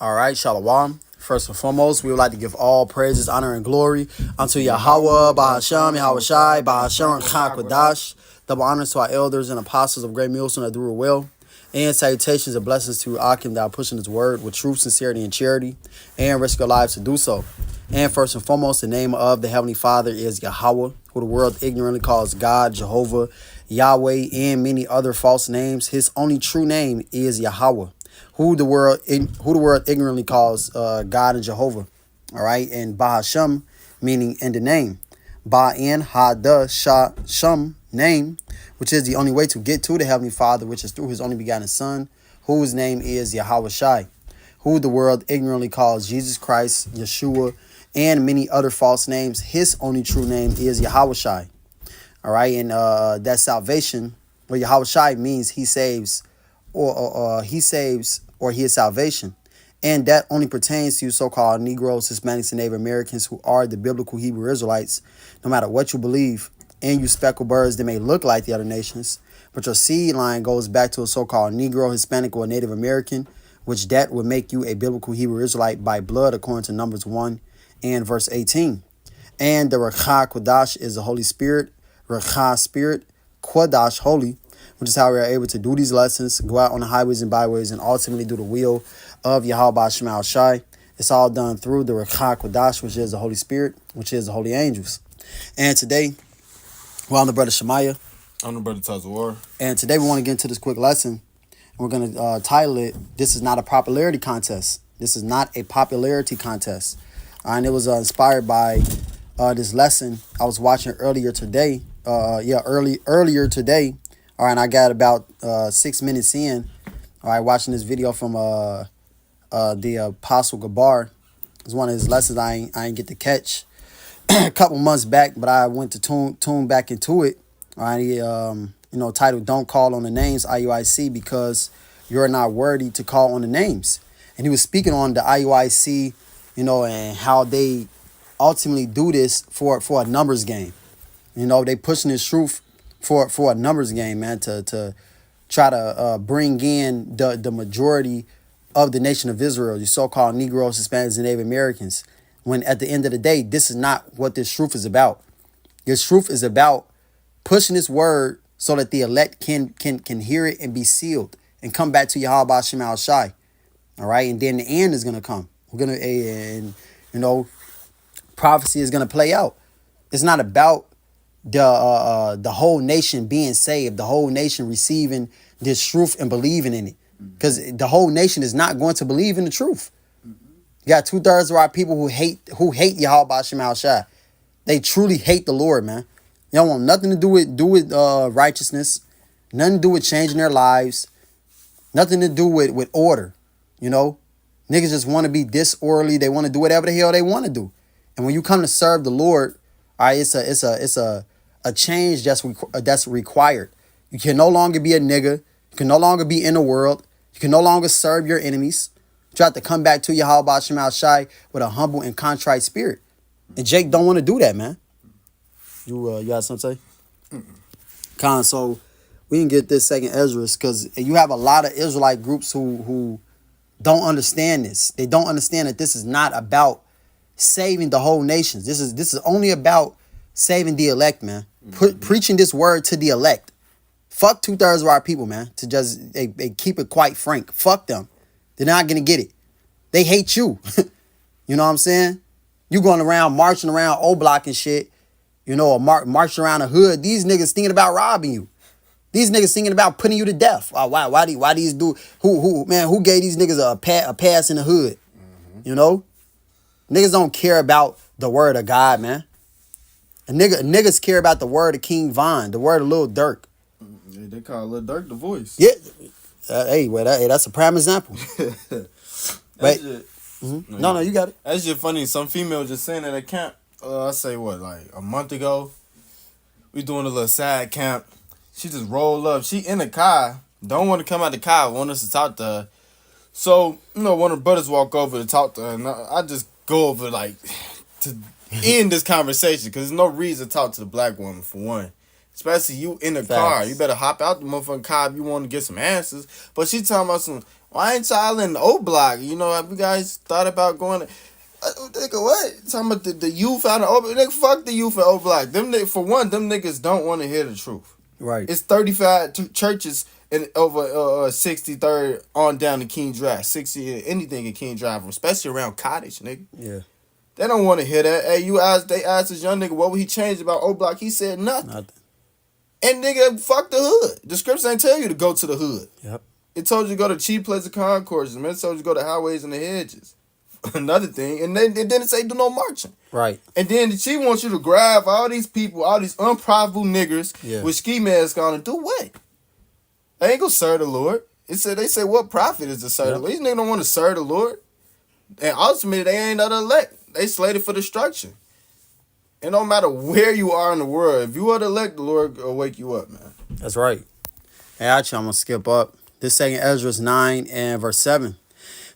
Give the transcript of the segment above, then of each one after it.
All right, Shalom. First and foremost, we would like to give all praises, honor, and glory unto Yahweh, Bahasham, Yahweh Shai, Bahasham, Chakwadash. Double honors to our elders and apostles of Great Millstone that do it well. And salutations and blessings to Akim that are pushing his word with truth, sincerity, and charity, and risk your lives to do so. And first and foremost, the name of the Heavenly Father is Yahweh, who the world ignorantly calls God, Jehovah, Yahweh, and many other false names. His only true name is Yahweh, who the world ignorantly calls God and Jehovah. All right, and Bahasham, meaning in the name. Ba'in Hada Sham, name, which is the only way to get to the Heavenly Father, which is through his only begotten Son, whose name is Yahweh Shai, who the world ignorantly calls Jesus Christ, Yeshua, and many other false names. His only true name is Yahweh Shai. All right, and that salvation, or Yahweh Shai, means he saves, or he saves, or he is salvation. And that only pertains to you so-called Negroes, Hispanics, and Native Americans who are the biblical Hebrew Israelites, no matter what you believe. And you speckled birds that may look like the other nations, but your seed line goes back to a so-called Negro, Hispanic, or Native American, which that would make you a biblical Hebrew Israelite by blood, according to Numbers 1 and verse 18. And the Rakha Kodash is the Holy Spirit, Rakha Spirit, Kodash, Holy, which is how we are able to do these lessons, go out on the highways and byways, and ultimately do the will of Yahweh Shema Shai. It's all done through the Rakha Kodash, which is the Holy Spirit, which is the Holy Angels. And today, well, I'm the brother Shemaiah. I'm the brother Tazawar. And today we want to get into this quick lesson. We're going to title it, This is Not a Popularity Contest. This is not a popularity contest. And it was inspired by this lesson I was watching earlier today. Earlier today. All right, and I got about 6 minutes in. All right, watching this video from the Apostle Gabar. It's one of his lessons I ain't get to catch a couple months back, but I went to tune back into it. All right, he, titled "Don't Call on the Names IUIC because you're not worthy to call on the names." And he was speaking on the IUIC, and how they ultimately do this for a numbers game. They pushing this truth for a numbers game, man, to try to bring in the majority of the nation of Israel, the so-called Negroes, Hispanics, and Native Americans. When at the end of the day, this is not what this truth is about. This truth is about pushing this word so that the elect can hear it and be sealed and come back to Yahweh Shema Shai. All right, and then the end is gonna come. We're gonna, prophecy is gonna play out. It's not about the whole nation being saved, the whole nation receiving this truth and believing in it, because the whole nation is not going to believe in the truth. You got 2/3 of our people who hate Yahweh Shema Shai. They truly hate the Lord, man. They don't want nothing to do with righteousness, nothing to do with changing their lives, nothing to do with order. Niggas just want to be disorderly. They want to do whatever the hell they want to do. And when you come to serve the Lord, all right, it's a change that's required. You can no longer be a nigga. You can no longer be in the world. You can no longer serve your enemies. You have to come back to Yahweh Shema Shai with a humble and contrite spirit. And Jake don't want to do that, man. You got something to say? Con, so we can get this second Ezra's, because you have a lot of Israelite groups who don't understand this. They don't understand that this is not about saving the whole nation. This is only about saving the elect, man. Preaching this word to the elect. Fuck 2/3 of our people, man. To just they keep it quite frank. Fuck them. They're not gonna get it. They hate you. You know what I'm saying? You going around marching around O Block and shit. Or marching around the hood. These niggas thinking about robbing you. These niggas thinking about putting you to death. Why these do who gave these niggas a pass in the hood? Niggas don't care about the word of God, man. Niggas care about the word of King Von, the word of Lil Durk. Yeah, they call Lil Durk the voice. Yeah. That's a prime example. But no, you got it. That's just funny. Some female just saying at a camp. I say what, like a month ago, we doing a little side camp. She just rolled up. She in the car. Don't want to come out the car. Want us to talk to her. So, one of the brothers walk over to talk to her. And I just go over, to end this conversation. Because there's no reason to talk to the black woman, for one. Especially you in the car. You better hop out the motherfucking car if you want to get some answers. But she talking about some, Why ain't y'all in the O Block? You know, have you guys thought about going? Nigga, what? Talking about the youth out of O Block? Nigga, fuck the youth at O Block. For one, them niggas don't want to hear the truth. Right. It's 35 churches in over 63rd on down to King Drive. 60 anything in King Drive, especially around Cottage, nigga. Yeah. They don't want to hear that. Hey, they asked this young nigga what would he change about O Block. He said nothing. And nigga, fuck the hood. The scripts ain't tell you to go to the hood. Yep. It told you to go to cheap places, concourses, man. It told you to go to highways and the hedges. Another thing, and then it didn't say do no marching. Right. And then she wants you to grab all these people, all these unprofitable niggas with ski masks on and do what? They ain't gonna serve the Lord. They say what profit is to serve the Lord? These niggas don't want to serve the Lord. And ultimately, they ain't the elect. They slated for destruction. It don't matter where you are in the world. If you are the elect, the Lord will wake you up, man. That's right. Hey, actually, I'm going to skip up. This second Ezra 9 and verse 7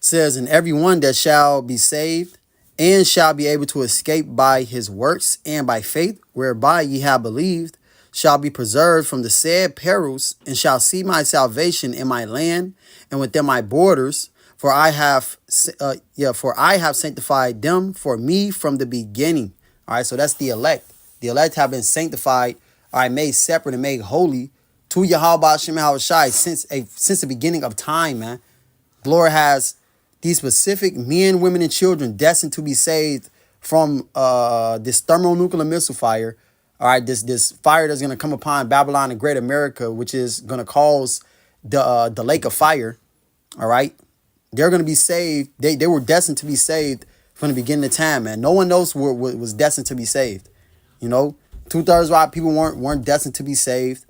says, and every one that shall be saved and shall be able to escape by his works and by faith, whereby ye have believed, shall be preserved from the said perils and shall see my salvation in my land and within my borders. For I have sanctified them for me from the beginning. All right, so that's the elect. The elect have been sanctified, all right, made separate and made holy to Yahweh Shem Yahushai since the beginning of time, man. The Lord has these specific men, women, and children destined to be saved from this thermonuclear missile fire. All right, this fire that's going to come upon Babylon and Great America, which is going to cause the lake of fire. All right. They're going to be saved. They were destined to be saved from the beginning of time, man. No one else was destined to be saved. You know, 2/3 of our people weren't destined to be saved.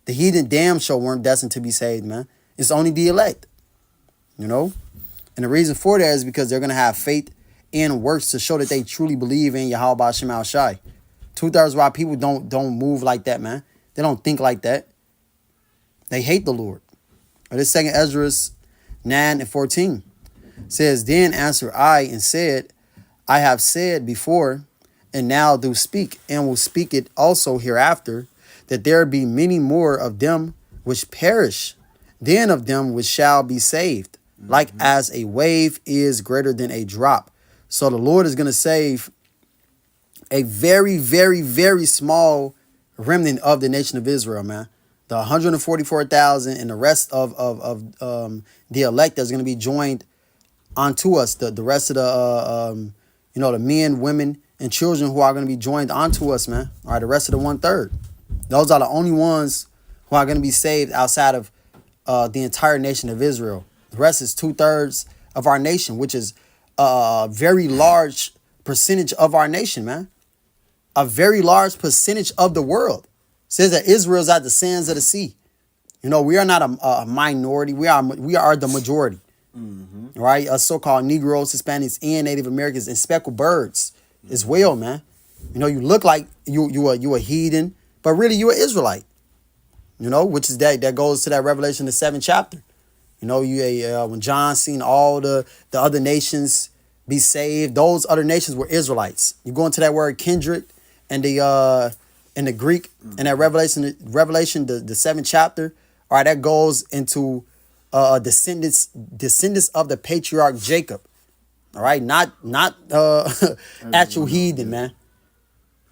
The heathen damn sure weren't destined to be saved, man. It's only the elect, you know. And the reason for that is because they're going to have faith and works to show that they truly believe in Yahweh Shem Shai. 2/3 of our people don't move like that, man. They don't think like that. They hate the Lord. Or this second Ezra 9 and 14 says, then answered I and said, I have said before, and now do speak, and will speak it also hereafter, that there be many more of them which perish than of them which shall be saved, like as a wave is greater than a drop. So the Lord is going to save a very, very, very small remnant of the nation of Israel, man. The 144,000 and the rest of the elect that's going to be joined onto us. The rest of the the men, women, and children who are going to be joined onto us, man. All right, the rest of the 1/3. Those are the only ones who are going to be saved outside of the entire nation of Israel. The rest is 2/3 of our nation, which is a very large percentage of our nation, man. A very large percentage of the world. Says that Israel's at the sands of the sea. You know, we are not a minority. We are the majority. Mm-hmm. Right? Us so-called Negroes, Hispanics, and Native Americans, and speckled birds as well, man. You know, you look like you a heathen, but really you an Israelite. You know, which is that goes to that Revelation, the 7th chapter. You know, when John seen all the other nations be saved, those other nations were Israelites. You go into that word kindred and in the Greek, and that Revelation, the 7th chapter, all right, that goes into descendants of the patriarch Jacob. All right, not actual heathen, man.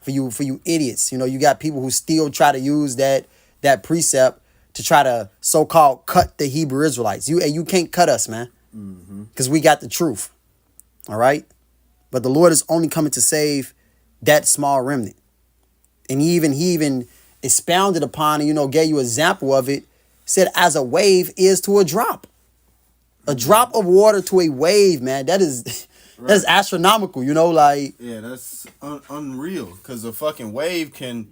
For you idiots, you know, you got people who still try to use that precept to try to so-called cut the Hebrew Israelites. You can't cut us, man, because we got the truth. All right, but the Lord is only coming to save that small remnant. And he even expounded upon it, you know, gave you an example of it, said as a wave is to a drop. A drop of water to a wave, man. That's astronomical, you know, like. Yeah, that's unreal. Because a fucking wave can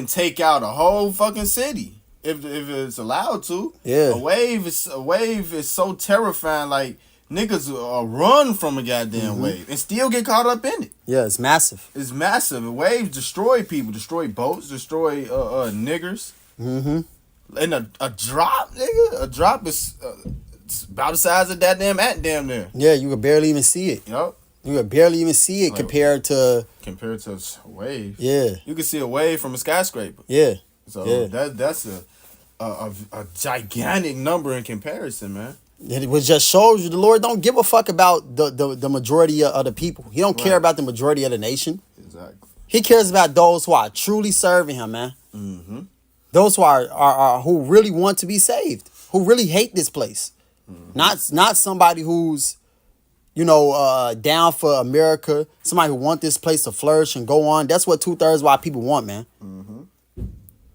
take out a whole fucking city if it's allowed to. Yeah. A wave is so terrifying, like niggas run from a goddamn wave and still get caught up in it. Yeah, it's massive. It's massive. The waves destroy people, destroy boats, destroy niggers. Mm-hmm. And a drop, nigga, a drop is it's about the size of that damn ant damn there. Yeah, you could barely even see it. Yup. You could barely even see it like, compared to a wave. Yeah. You can see a wave from a skyscraper. Yeah. So yeah. that's a a gigantic number in comparison, man. It was just shows you the Lord don't give a fuck about the majority of the people. He don't care Right. about the majority of the nation. Exactly. He cares about those who are truly serving him, man. Mm-hmm. Those who are who really want to be saved, who really hate this place. Not somebody who's, down for America, somebody who want this place to flourish and go on. That's what 2/3 of our people want, man. Mm-hmm.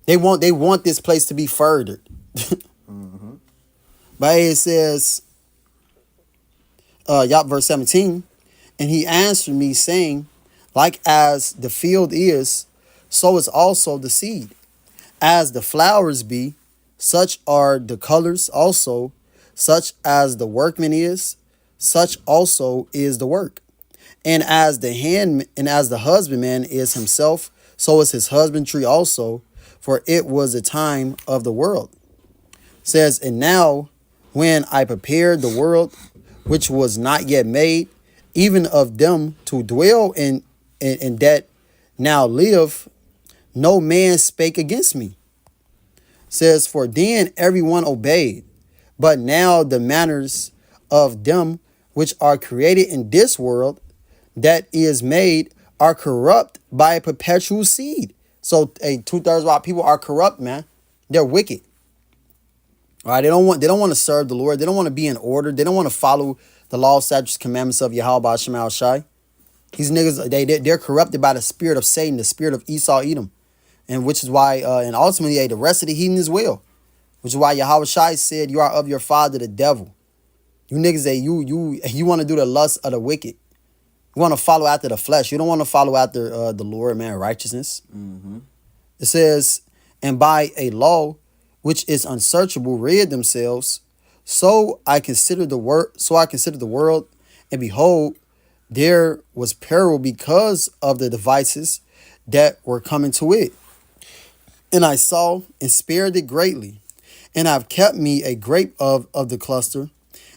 They want this place to be furthered. Mm-hmm. But it says, verse 17, and he answered me, saying, like as the field is, so is also the seed. As the flowers be, such are the colors also, such as the workman is, such also is the work. And as the husbandman is himself, so is his husbandry also, for it was the time of the world. Says, and now when I prepared the world, which was not yet made, even of them to dwell in that now live, no man spake against me. Says, for then everyone obeyed, but now the manners of them which are created in this world that is made are corrupt by a perpetual seed. So 2/3 of our people are corrupt, man. They're wicked. All right, they don't want to serve the Lord. They don't want to be in order. They don't want to follow the law, statutes, commandments of Yahweh Shema Shai. These niggas, they're corrupted by the spirit of Satan, the spirit of Esau Edom. And which is why, and ultimately, the rest of the heathen as well. Which is why Yahweh Shai said, you are of your father, the devil. You niggas, you want to do the lust of the wicked. You want to follow after the flesh. You don't want to follow after the Lord, man, righteousness. Mm-hmm. It says, and by a law which is unsearchable rid themselves. So I consider the world, and behold, there was peril because of the devices that were coming to it. And I saw and spared it greatly, and I've kept me a grape of the cluster,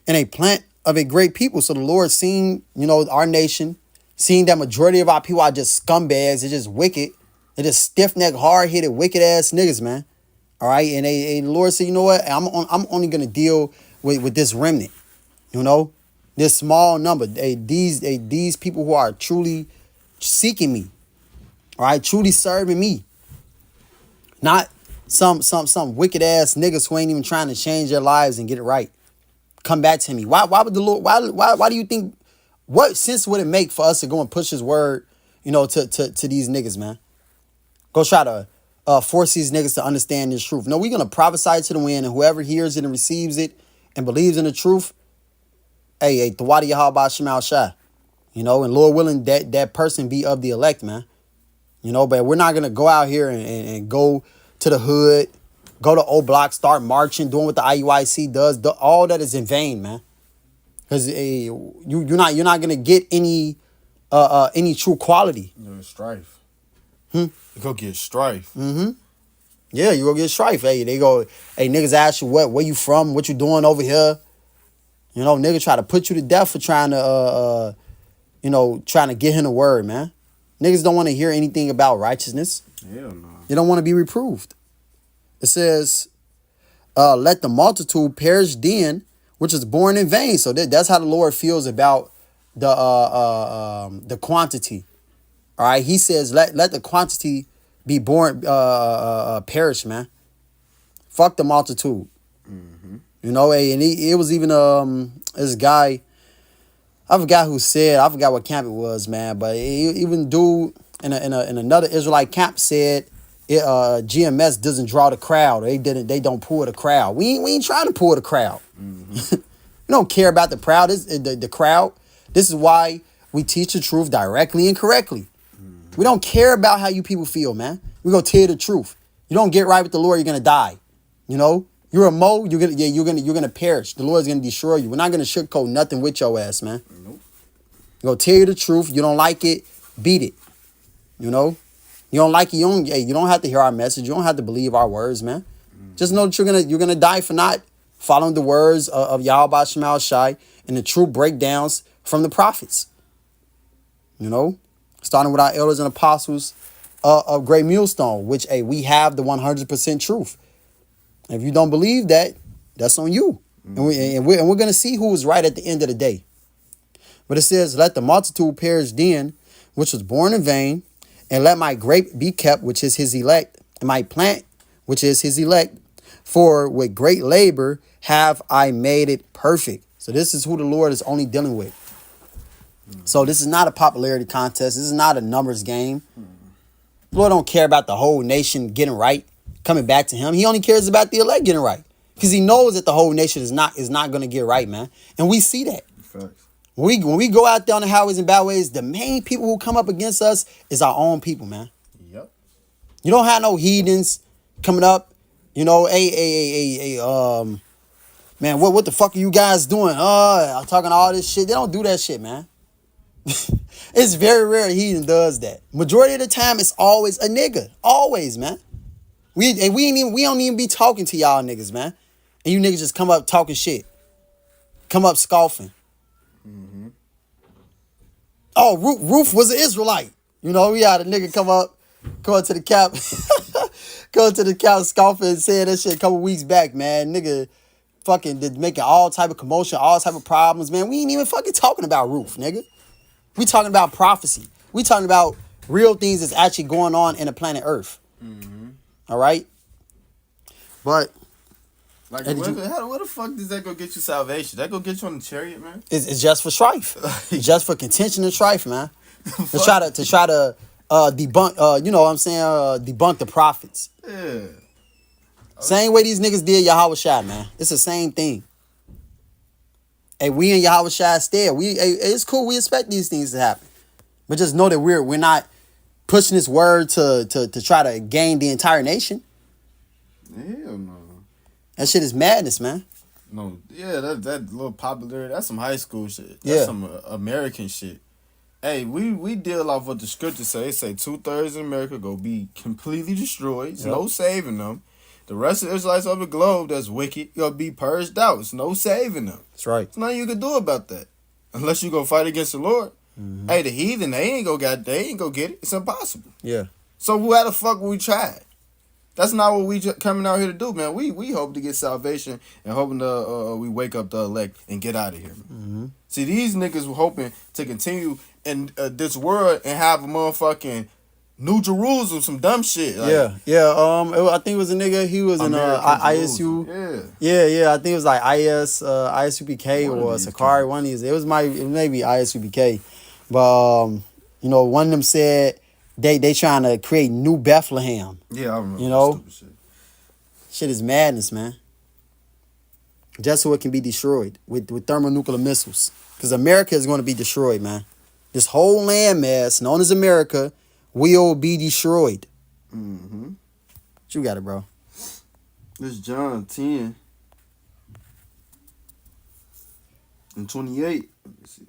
and a plant of a great people. So the Lord seeing, our nation, seeing that majority of our people are just scumbags, they're just wicked, they're just stiff-necked, hard-headed, wicked-ass niggas, man. All right, and the Lord said, you know what? I'm only gonna deal with this remnant, this small number. These people who are truly seeking me, all right, truly serving me, not some wicked ass niggas who ain't even trying to change their lives and get it right. Come back to me. Why would the Lord? Why do you think? What sense would it make for us to go and push His word, to these niggas, man? Go try to force these niggas to understand this truth. No, we're going to prophesy to the wind, and whoever hears it and receives it and believes in the truth, hey, Thawadi Yahweh Shemal Shah, and Lord willing, that person be of the elect, man. But we're not going to go out here and go to the hood, go to O Block, start marching, doing what the IUIC does. All that is in vain, man. Because you're not going to get any true quality. Strife. You go get strife. Mm-hmm. Yeah, you go get strife. Hey, niggas ask you where you from, what you doing over here. Niggas try to put you to death for trying to get him the word, man. Niggas don't want to hear anything about righteousness. Hell no. They don't want to be reproved. It says, let the multitude perish then, which is born in vain. So that's how the Lord feels about the quantity. All right, He says, let the quantity be born, perish, man. Fuck the multitude. Mm-hmm. And it was even this guy, I forgot what camp it was, man. But even dude in another Israelite camp said, GMS doesn't draw the crowd. They don't pull the crowd. We ain't trying to pull the crowd. Mm-hmm. We don't care about the crowd. The crowd. This is why we teach the truth directly and correctly. We don't care about how you people feel, man. We're gonna tell you the truth. You don't get right with the Lord, you're gonna die. You're a mole, you're gonna perish. The Lord's gonna destroy you. We're not gonna sugarcoat nothing with your ass, man. Nope. We're gonna tell you the truth. You don't like it, beat it. You don't like it, you don't have to hear our message. You don't have to believe our words, man. Just know that you're gonna die for not following the words of Yahweh Shemal Shai and the true breakdowns from the prophets. Starting with our elders and apostles of Great Millstone, which we have the 100% truth. If you don't believe that, that's on you. And we're going to see who is right at the end of the day. But it says, let the multitude perish then, which was born in vain, and let my grape be kept, which is his elect, and my plant, which is his elect. For with great labor have I made it perfect. So this is who the Lord is only dealing with. So this is not a popularity contest. This is not a numbers game. The Lord don't care about the whole nation getting right, coming back to him. He only cares about the elect getting right. Because he knows that the whole nation is not going to get right, man. And we see that. Facts. When we go out there on the highways and byways, the main people who come up against us is our own people, man. Yep. You don't have no heathens coming up, you know, man, what the fuck are you guys doing? I'm talking all this shit. They don't do that shit, man. It's very rare a heathen does that. Majority of the time, it's always a nigga. Always, man. We don't even be talking to y'all niggas, man. And you niggas just come up talking shit. Come up scoffing. Mm-hmm. Oh, Ruth was an Israelite. You know, we had a nigga come up to the cap, go to the cap scoffing and saying that shit a couple weeks back, man. Nigga fucking did making all type of commotion, all type of problems, man. We ain't even fucking talking about Ruth, nigga. We talking about prophecy. We talking about real things that's actually going on in the planet Earth. Mm-hmm. All right? But like, where the fuck does that go get you salvation? That go get you on the chariot, man? it's just for strife. It's just for contention and strife, man. to try to debunk, you know what I'm saying, debunk the prophets. Yeah. Same way these niggas did Yahweh Shai, man. It's the same thing. Hey, we in Yahweh Shai's stead. It's cool. We expect these things to happen. But just know that we're not pushing this word to try to gain the entire nation. Hell no. That shit is madness, man. No, yeah, that little popularity, that's some high school shit. That's some American shit. Hey, we deal off what the scriptures say. They say 2/3 of America go be completely destroyed. It's no saving them. The rest of the Israelites of the globe that's wicked gonna be purged out. It's no saving them. That's right. There's nothing you can do about that. Unless you go fight against the Lord. Mm-hmm. Hey, the heathen, they ain't go get it. It's impossible. Yeah. So how the fuck we try? That's not what we coming out here to do, man. We hope to get salvation and hoping to we wake up the elect and get out of here. Mm-hmm. See, these niggas were hoping to continue in this world and have a motherfucking New Jerusalem, some dumb shit. Like, I think it was a nigga. He was in ISU. Yeah. I think it was like ISUPK or Sakari. One of these. It was maybe ISUPK, but you know, one of them said they trying to create New Bethlehem. Yeah, I remember. You know, shit is madness, man. Just so it can be destroyed with thermonuclear missiles, because America is going to be destroyed, man. This whole landmass known as America will be destroyed. Mm-hmm. You got it, bro. This John 10 and 28. Let me see.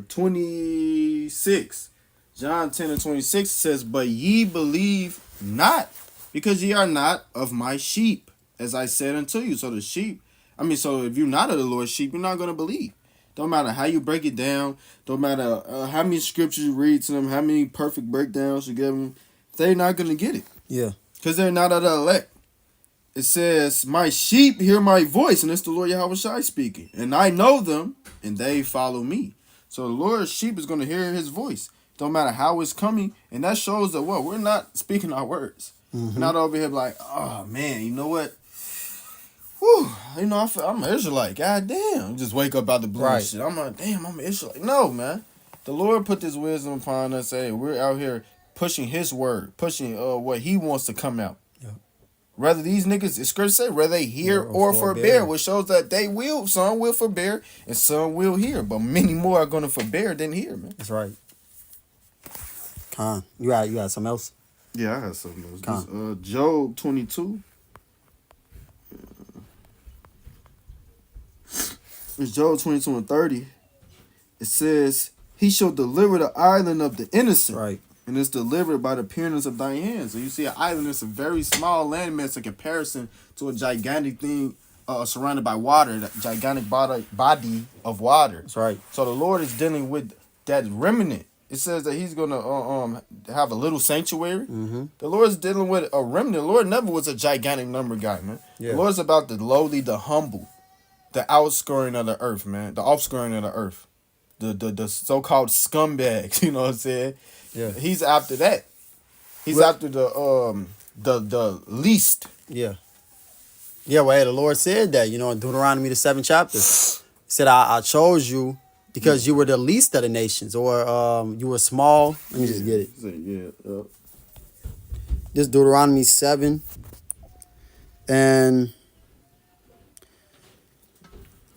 26. John 10 and 26 says, but ye believe not, because ye are not of my sheep, as I said unto you. So the sheep, so if you're not of the Lord's sheep, you're not going to believe. Don't matter how you break it down. Don't matter how many scriptures you read to them, how many perfect breakdowns you give them. They're not going to get it. Yeah. Because they're not of the elect. It says, my sheep hear my voice, and it's the Lord Yahweh Shai speaking. And I know them, and they follow me. So the Lord's sheep is going to hear his voice. Don't matter how it's coming. And that shows that, we're not speaking our words. Mm-hmm. We're not over here like, oh, man, you know what? Whew, you know, I'm an Israelite. God damn. Just wake up out the blue and shit. I'm like, damn, I'm an Israelite. No, man. The Lord put this wisdom upon us. Hey, we're out here pushing his word, pushing what he wants to come out. Yep. Rather these niggas, the scripture say, whether they hear or forbear, which shows that some will forbear and some will hear. But many more are going to forbear than hear, man. That's right. Con, you got something else? Yeah, I got something else. This, Job 22. It's Job 22 and 30. It says, he shall deliver the island of the innocent. Right. And it's delivered by the pureness of thy hands. So you see, an island is a very small landmass in comparison to a gigantic thing surrounded by water, that gigantic body of water. That's right. So the Lord is dealing with that remnant it says that he's gonna have a little sanctuary. Mm-hmm. The Lord's dealing with a remnant. The Lord never was a gigantic number guy, man. Yeah. The Lord's about the lowly, the humble, the outscoring of the earth, man. The offscoring of the earth. The so-called scumbags, you know what I'm saying? Yeah. He's after that. He's Well- after the least. Yeah. Yeah, well, hey, the Lord said that, in Deuteronomy, the 7th chapter. He said, I chose you because you were the least of the nations, or you were small. Let me just get it. Yeah. This Deuteronomy 7 and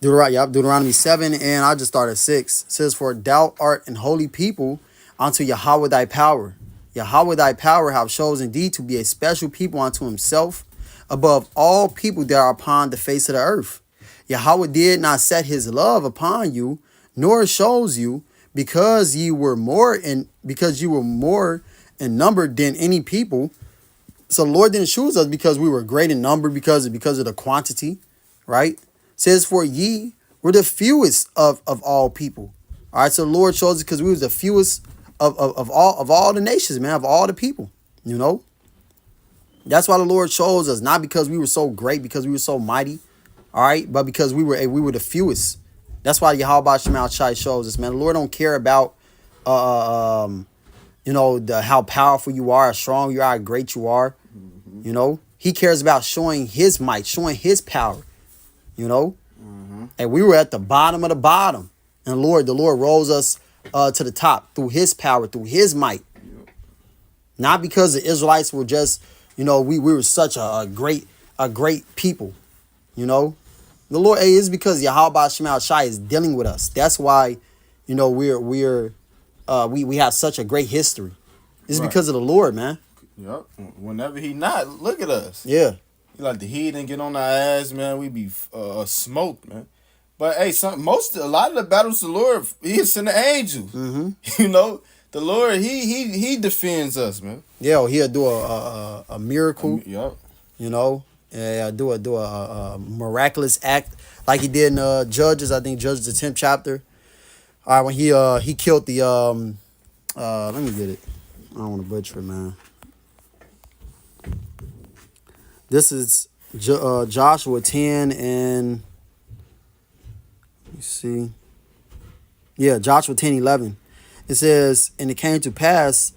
Deuteronomy 7, and I just start at 6. It says, for thou art an holy people unto Yahweh thy power. Yahweh thy power have chosen thee to be a special people unto himself above all people that are upon the face of the earth. Yahweh did not set his love upon you, nor shows you, because you were more in number than any people. So the Lord didn't choose us because we were great in number, because of the quantity, right? It says, for ye were the fewest of all people. All right, so the Lord chose us because we was the fewest of all the nations, man, of all the people, That's why the Lord chose us, not because we were so great, because we were so mighty, all right, but because we were the fewest. That's why Yahweh Shemal Shai shows us, man. The Lord don't care about how powerful you are, how strong you are, how great you are. He cares about showing his might, showing his power. And we were at the bottom of the bottom, and the Lord rose us to the top through his power, through his might. Not because the Israelites were just, we were such a great people. The Lord, is because Yahweh Shemal Shai is dealing with us. That's why, we have such a great history. It's Right. because of the Lord, man. Yep. Whenever he not, look at us. Yeah. He like the heathen get on our ass, man. We be smoked, man. But hey, a lot of the battles, the Lord, he send the angels. Mm-hmm. The Lord, he defends us, man. Yeah, he'll do a miracle. Yep. Yeah, do a miraculous act like he did in Judges. I think Judges the 10th chapter. All right, when he killed the let me get it. I don't want to butcher it, man. This is Joshua 10 and let me see. Yeah, Joshua 10:11. It says, and it came to pass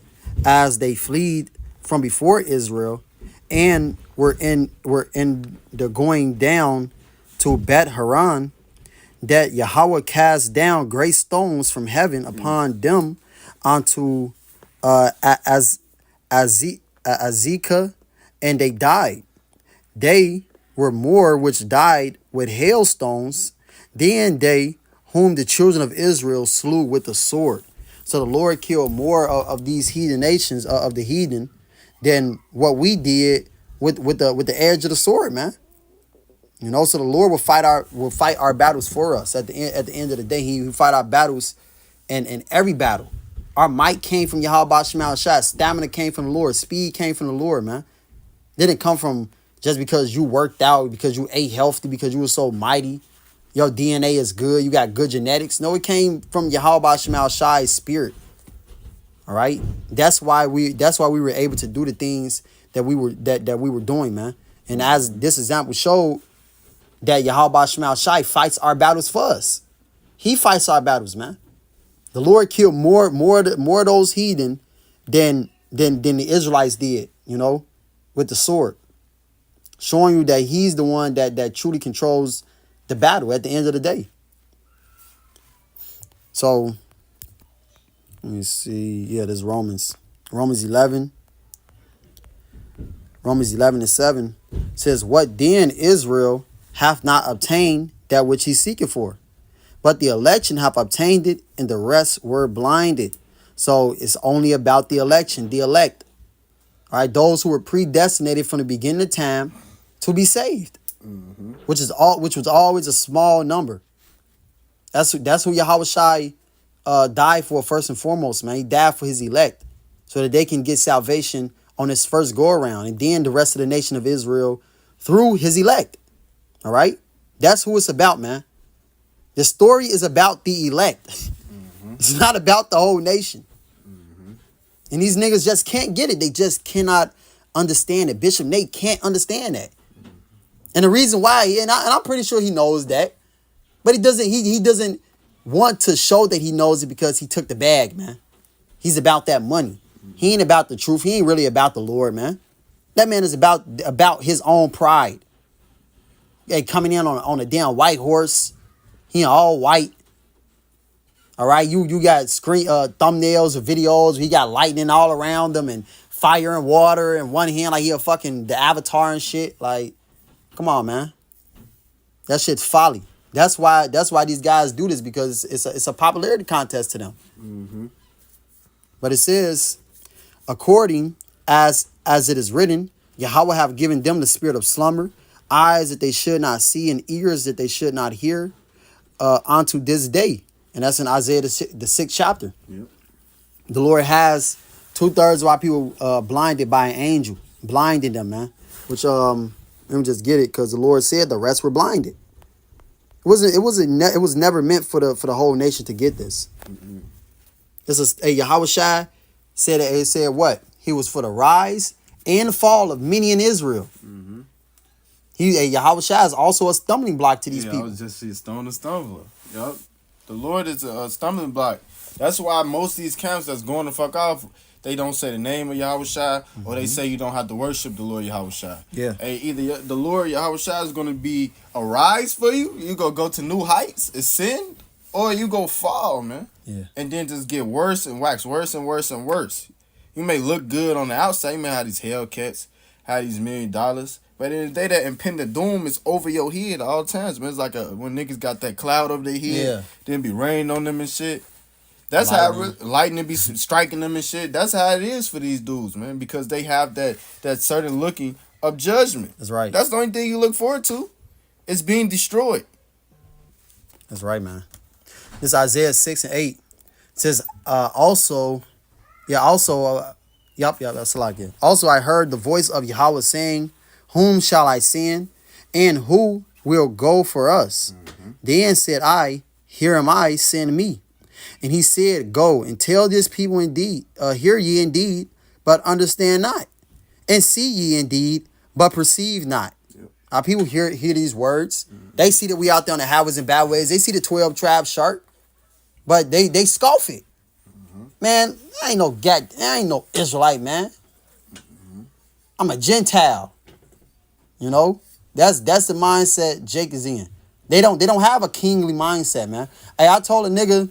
as they fled from before Israel and were in the going down to Bet Haran, that Yahweh cast down great stones from heaven upon them unto Azekah, and they died. They were more which died with hailstones than they whom the children of Israel slew with the sword. So the Lord killed more of these heathen nations, of the heathen, than what we did with the edge of the sword, man. So the Lord will fight our battles for us. At the end of the day, He will fight our battles, in every battle. Our might came from Yahweh Shemal Shai. Stamina came from the Lord. Speed came from the Lord, man. Didn't come from just because you worked out, because you ate healthy, because you were so mighty. Your DNA is good. You got good genetics. No, it came from Yahweh Shemal Shai's spirit. All right. That's why we were able to do the things that we were doing, man. And as this example showed, that Yahweh Shemal Shai fights our battles for us. He fights our battles, man. The Lord killed more of those heathen than the Israelites did, with the sword. Showing you that he's the one that truly controls the battle at the end of the day. So, let me see. Yeah, there's Romans 11. Romans 11:7 says, what then Israel hath not obtained that which he seeketh for? But the election hath obtained it, and the rest were blinded. So it's only about the election, the elect. All right, those who were predestinated from the beginning of time to be saved, which was always a small number. That's who Yahweh Shai died for first and foremost, man. He died for his elect, so that they can get salvation on his first go around, and then the rest of the nation of Israel through his elect. All right, that's who it's about, man. The story is about the elect. It's not about the whole nation. And these niggas just can't get it. They just cannot understand it. Bishop Nate can't understand that. And the reason why, and I'm pretty sure he knows that, but he doesn't want to show that he knows it because he took the bag, man. He's about that money. He ain't about the truth. He ain't really about the Lord, man. That man is about his own pride. Yeah, coming in on a damn white horse. He all white. All right, you got screen thumbnails or videos. He got lightning all around him and fire and water in one hand, like he a fucking the Avatar and shit. Like, come on, man. That shit's folly. That's why these guys do this, because it's a popularity contest to them. Mm-hmm. But it says, according as it is written, Yahweh have given them the spirit of slumber, eyes that they should not see, and ears that they should not hear, unto this day. And that's in Isaiah the 6th chapter. Yep. The Lord has 2/3 of our people blinded by an angel, blinding them, man. Which let me just get it, because the Lord said the rest were blinded. It was never meant for the whole nation to get this. Mm-hmm. This is Yahweh Shai said it said what? He was for the rise and fall of many in Israel. Mm-hmm. Yahweh Shai is also a stumbling block to these people. I was just a stone stumbler. Yup. The Lord is a stumbling block. That's why most of these camps that's going the fuck off, they don't say the name of Yahweh Shai, or they say you don't have to worship the Lord Yahweh Shai. Yeah. Hey, either the Lord Yahweh Shai is going to be a rise for you, you go to new heights, ascend, or you go fall, man. Yeah. And then just get worse and wax worse and worse and worse. You may look good on the outside, you may have these Hellcats, have these $1 million, but in the day that impending doom is over your head all times, man. It's like when niggas got that cloud over their head, Yeah. then be raining on them and shit. That's how lightning be striking them and shit. That's how it is for these dudes, man, because they have that certain looking of judgment. That's right. That's the only thing you look forward to. It's being destroyed. That's right, man. This Isaiah 6 and 8 says that's like it. Also, I heard the voice of Yahweh saying, whom shall I send, and who will go for us? Mm-hmm. Then said I, here am I, send me. And he said, go and tell this people indeed, hear ye indeed, but understand not, and see ye indeed, but perceive not. Yep. Our people hear these words. Mm-hmm. They see that we out there on the highways and byways. They see the 12 tribes chart, but they scoff it. Mm-hmm. Man, I ain't no Israelite, man. Mm-hmm. I'm a Gentile. You know, that's the mindset Jake is in. They don't have a kingly mindset, man. Hey, I told a nigga,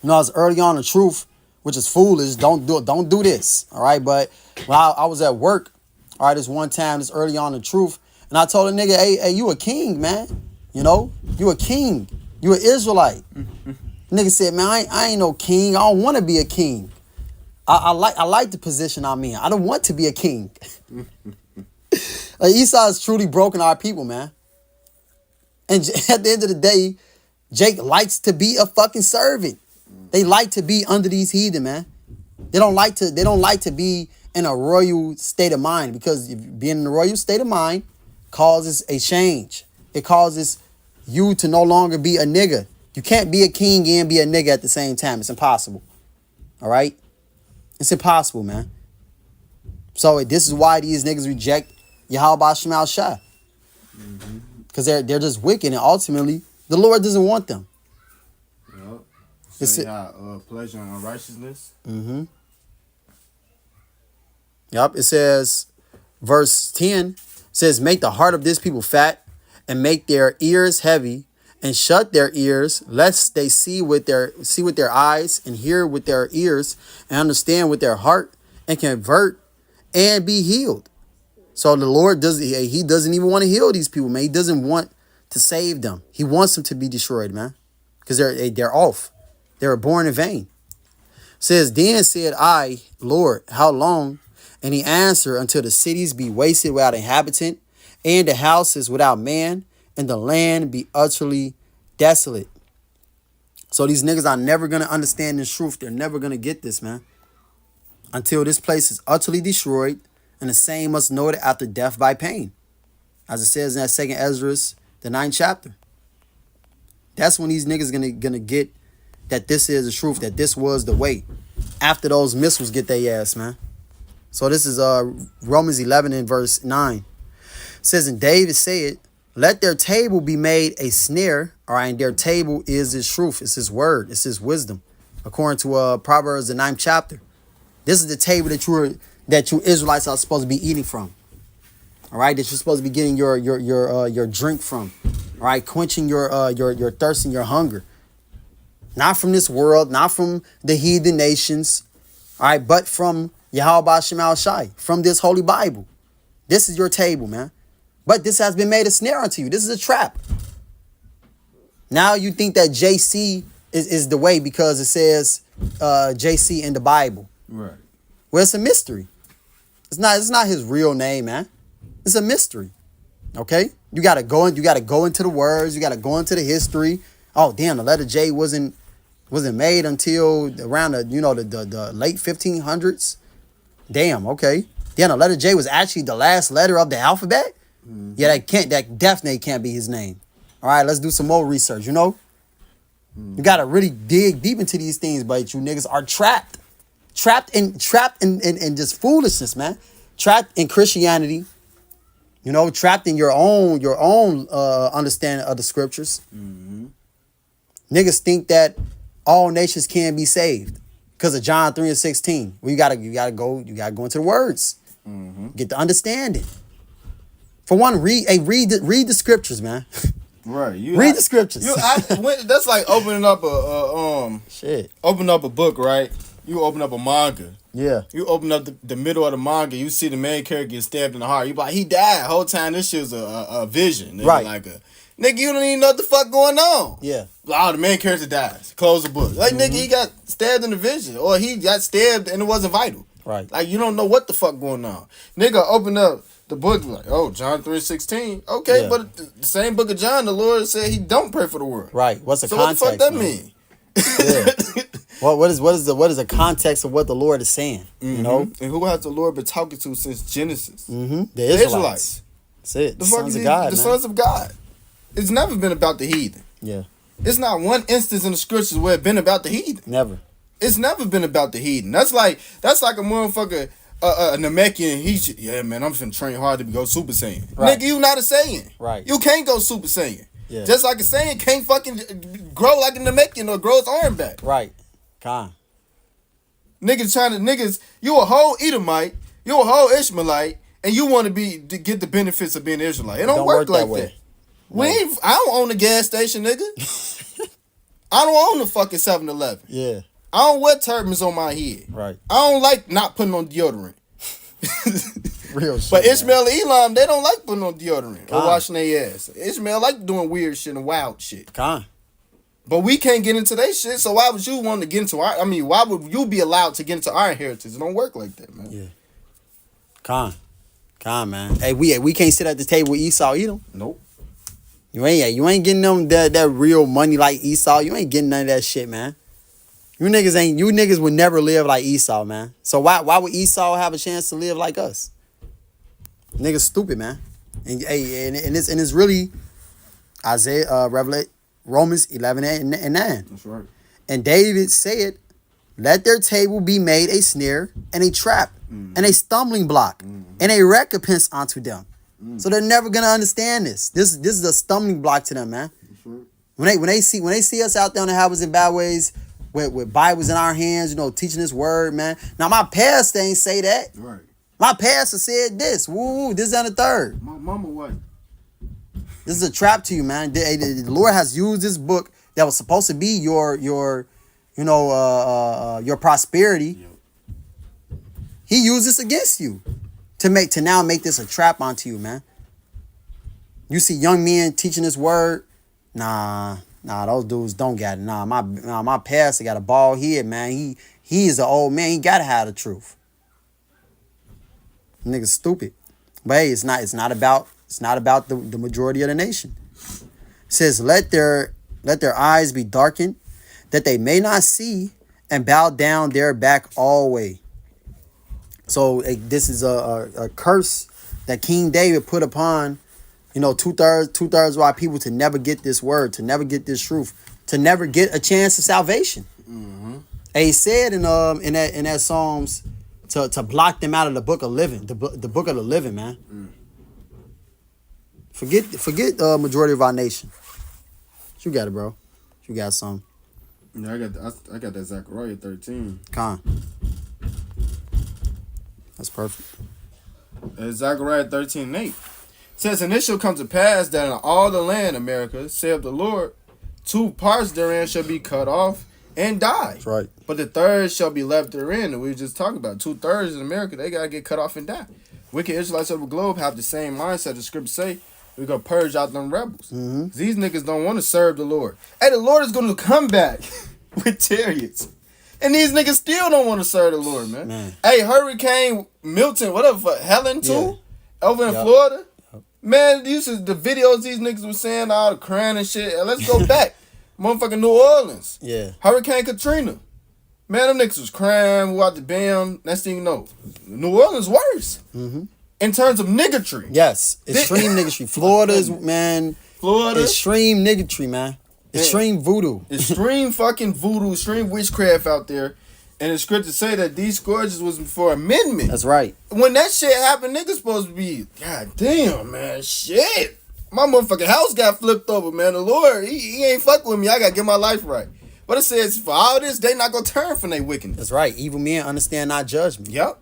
I was early on the truth, which is foolish. Don't do this. All right. But when I was at work, all right, this one time, this early on the truth, and I told a nigga, hey, you a king, man. You know, you a king. You an Israelite. Nigga said, man, I ain't no king. I don't want to be a king. I like the position I'm in. I don't want to be a king. Esau has truly broken our people, man. And at the end of the day, Jake likes to be a fucking servant. They like to be under these heathen, man. They don't like to be in a royal state of mind, because being in a royal state of mind causes a change. It causes you to no longer be a nigga. You can't be a king and be a nigga at the same time. It's impossible. All right? It's impossible, man. So this is why these niggas reject Yahweh Shemal Shah. Because they're just wicked, and ultimately the Lord doesn't want them. Yep. So pleasure and righteousness. Mm-hmm. Yep. It says, verse 10 says, make the heart of this people fat, and make their ears heavy, and shut their ears, lest they see with their eyes, and hear with their ears, and understand with their heart, and convert and be healed. So the Lord he doesn't even want to heal these people, man. He doesn't want to save them. He wants them to be destroyed, man. Because they're off. They were born in vain. It says, then said I, Lord, how long? And he answered, until the cities be wasted without inhabitant, and the houses without man, and the land be utterly desolate. So these niggas are never going to understand this truth. They're never going to get this, man. Until this place is utterly destroyed, and the same must know it after death by pain. As it says in that 2nd Ezra, the 9th chapter. That's when these niggas gonna get that this is the truth, that this was the way. after those missiles get their ass, man. So this is Romans 11 and verse 9. It says, and David said, let their table be made a snare. All right, and their table is his truth. It's his word. It's his wisdom. According to Proverbs, the 9th chapter. This is the table that you Israelites are supposed to be eating from. All right, that you're supposed to be getting your drink from. All right, quenching your thirst and your hunger. Not from this world, not from the heathen nations. All right, but from Yahweh Shema Shai, from this holy Bible. This is your table, man. But this has been made a snare unto you. This is a trap. Now you think that JC is the way because it says JC in the Bible. Right. Well, it's a mystery. It's not his real name, man. It's a mystery. Okay? You gotta go into the words, you gotta go into the history. Oh, damn, the letter J wasn't made until around the late 1500s. Damn, okay. Damn, the letter J was actually the last letter of the alphabet? Mm-hmm. Yeah, that definitely can't be his name. All right, let's do some more research, You gotta really dig deep into these things, but you niggas are trapped. Trapped in just foolishness, man. Trapped in Christianity. Trapped in your own understanding of the scriptures. Mm-hmm. Niggas think that all nations can be saved because of John 3 and 16. Well, you gotta go into the words. Mm-hmm. Get the understanding. For one, read the scriptures, man. Right. Read the scriptures. That's like opening up open up a book, right? You open up a manga. Yeah. You open up the middle of the manga, you see the main character get stabbed in the heart. You be like, he died. Whole time this shit was a vision. Nigga. Right. Nigga, you don't even know what the fuck going on. Yeah. Oh, the main character dies. Close the book. Like, nigga, he got stabbed in the vision. Or he got stabbed and it wasn't vital. Right. Like, you don't know what the fuck going on. Nigga, open up the book like, oh, John 3:16. Okay, yeah. But the same book of John, the Lord said he don't pray for the world. Right. What's the context? What the fuck that mean? Yeah. What is the context of what the Lord is saying? Mm-hmm. And who has the Lord been talking to since Genesis? Mm-hmm. The Israelites. That's it. The sons of God. The sons of God. It's never been about the heathen. Yeah. It's not one instance in the scriptures where it's been about the heathen. Never. It's never been about the heathen. That's like a motherfucker, a Namekian. Yeah, man, I'm finna train hard to go Super Saiyan. Right. Nigga, you not a Saiyan. Right. You can't go Super Saiyan. Yeah. Just like a Saiyan can't fucking grow like a Namekian or grow his arm back. Right. Con. Niggas, you a whole Edomite, you a whole Ishmaelite, and you want to get the benefits of being Israelite. It don't work like that. No. I don't own a gas station, nigga. I don't own the fucking 7-Eleven. Yeah. I don't wear turbans on my head. Right. I don't like not putting on deodorant. Real shit. But Ishmael and Elam, they don't like putting on deodorant or washing their ass. Ishmael like doing weird shit and wild shit. But we can't get into that shit, so why would you want to get into why would you be allowed to get into our inheritance? It don't work like that, man. Yeah. Con, man. Hey, we can't sit at the table with Esau either. Nope. You ain't getting them that real money like Esau. You ain't getting none of that shit, man. You niggas would never live like Esau, man. So why would Esau have a chance to live like us? Niggas stupid, man. And it's really Romans 11 and 9. That's right. And David said, let their table be made a snare and a trap and a stumbling block and a recompense unto them. So they're never gonna understand this. This is a stumbling block to them, man. Right. When they see us out there on the highways and byways with Bibles in our hands, teaching this word, man. Now my pastor ain't say that. Right. My pastor said this. Woo, this and the third. My mama what? This is a trap to you, man. The Lord has used this book that was supposed to be your prosperity. Yep. He used this against you to now make this a trap onto you, man. You see young men teaching this word. Nah, those dudes don't got it. My pastor got a bald head, man. He is an old man. He gotta have the truth. Niggas stupid. But hey, it's not about the majority of the nation. It says, let their eyes be darkened, that they may not see, and bow down their back always. So this is a curse that King David put upon, two-thirds of our people to never get this word, to never get this truth, to never get a chance of salvation. Mm-hmm. And he said in that Psalms to block them out of the book of living, the book of the living, man. Forget majority of our nation. You got it, bro. You got some. Yeah, I got that Zechariah 13. Con. That's perfect. Zechariah 13:8 says, and it shall come to pass that in all the land, America, saith the Lord, 2 parts therein shall be cut off and die. That's right. But the third shall be left therein. And we were just talking about 2/3 in America, they gotta get cut off and die. Wicked Israelites of the globe have the same mindset. The scriptures say we gonna purge out them rebels. These niggas don't want to serve the Lord. Hey, the Lord is gonna come back with chariots. And these niggas still don't want to serve the Lord, man. Hey, Hurricane Milton, whatever, Helen too, over in Florida. Man, these is the videos these niggas was saying, all the crying and shit. Let's go back. Motherfucking New Orleans. Yeah. Hurricane Katrina. Man, them niggas was crying, who out the bam. Next thing you know, New Orleans worse. In terms of niggatry. Yes. Extreme niggatry. Florida's, man. Florida. Extreme niggatry, man. Extreme voodoo. Extreme fucking voodoo, extreme witchcraft out there. And the scriptures say that these scourges was for amendment. That's right. When that shit happened, niggas supposed to be, God damn, man, shit. My motherfucking house got flipped over, man. The Lord, he ain't fuck with me. I gotta get my life right. But it says, for all this, they not gonna turn from their wickedness. That's right. Evil men understand not judgment. Yep.